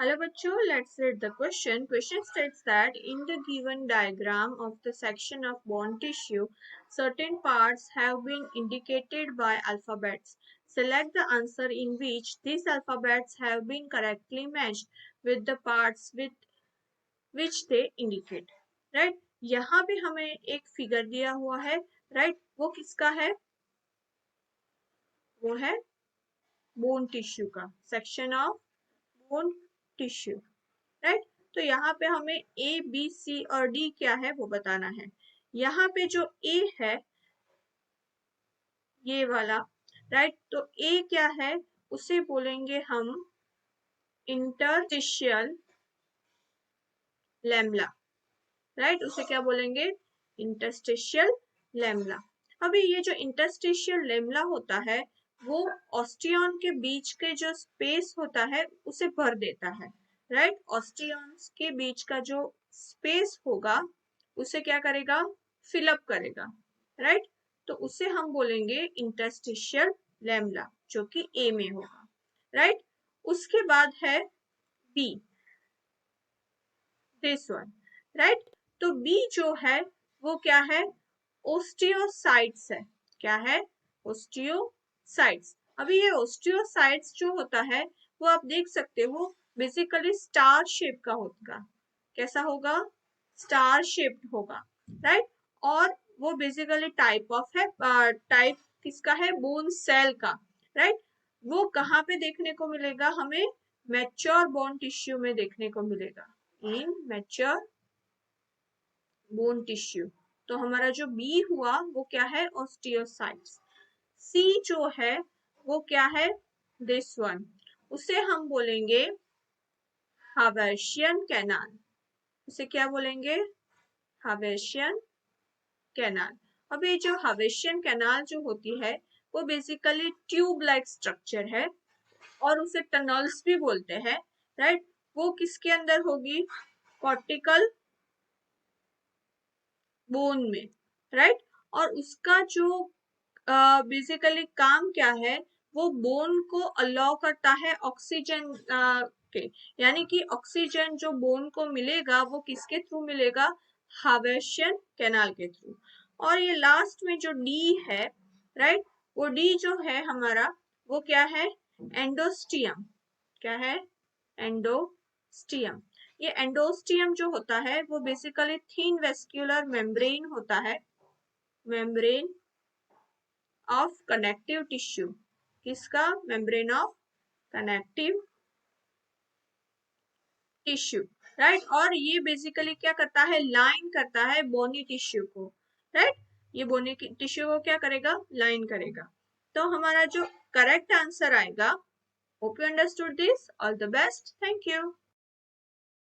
Hello bachcho, let's read the question. Question states that in the given diagram of the section of bone tissue, certain parts have been indicated by alphabets. Select the answer in which these alphabets have been correctly matched with the parts with which they indicate. Right? यहाँ पे हमें एक figure दिया हुआ है. Right? वो किसका है? वो है बोन टिश्यू का, section of bone tissue. Right? तो यहाँ पे हमें ए बी सी और डी क्या है वो बताना है. यहाँ पे जो ए है ये वाला, राइट, तो ए क्या है उसे बोलेंगे हम इंटरस्टिशियल लैमेला. राइट, उसे क्या बोलेंगे? Interstitial lamella. अभी ये जो इंटरस्टिशियल लैमेला होता है वो ऑस्टियन के बीच के जो स्पेस होता है उसे भर देता है. राइट, ऑस्टियंस के बीच का जो स्पेस होगा उसे क्या करेगा? फिलअप करेगा. राइट, तो उसे हम बोलेंगे इंटरस्टिशियल लैमेला जो कि ए में होगा. राइट, उसके बाद है बी, दिस वन. राइट, तो बी जो है वो क्या है? ओस्टियोसाइट्स है. क्या है? ओस्टियोसाइट्स. अभी ये ओस्टियोसाइट्स जो होता है वो आप देख सकते हो बेसिकली स्टार शेप का होगा. कैसा होगा? स्टार शेप्ड होगा. राइट, और वो बेसिकली टाइप ऑफ है, टाइप किसका है? बोन सेल का. राइट, वो कहाँ पे देखने को मिलेगा? हमें मैच्योर बोन टिश्यू में देखने को मिलेगा, इन मैच्योर बोन टिश्यू. तो हमारा जो बी हुआ वो क्या है? ऑस्टियोसाइट्स. सी जो है वो क्या है? दिस वन, उसे हम बोलेंगे हावेशियन कैनाल. उसे क्या बोलेंगे? हावेशियन कैनाल. अब ये जो हावेशियन कैनाल जो होती है वो बेसिकली ट्यूब लाइक स्ट्रक्चर है और उसे टनल्स भी बोलते हैं. राइट, वो किसके अंदर होगी? कॉर्टिकल बोन में. राइट, और उसका जो बेसिकली काम क्या है? वो बोन को अलाउ करता है ऑक्सीजन के, यानी कि ऑक्सीजन जो बोन को मिलेगा वो किसके थ्रू मिलेगा? हावेशियन कैनाल के थ्रू. और ये लास्ट में जो डी है, राइट, वो डी जो है हमारा वो क्या है? एंडोस्टियम. क्या है? एंडोस्टियम. ये एंडोस्टियम जो होता है वो बेसिकली थिन वेस्क्यूलर मेम्ब्रेन होता है, मेम्ब्रेन ऑफ कनेक्टिव टिश्यू. किसका? Membrane of connective tissue. Right, और ये बेसिकली क्या करता है? लाइन करता है बोनी टिश्यू को. राइट, ये बोनी टिश्यू को क्या करेगा? लाइन करेगा. तो हमारा जो करेक्ट आंसर आएगा, hope you understood this. All the best, thank you.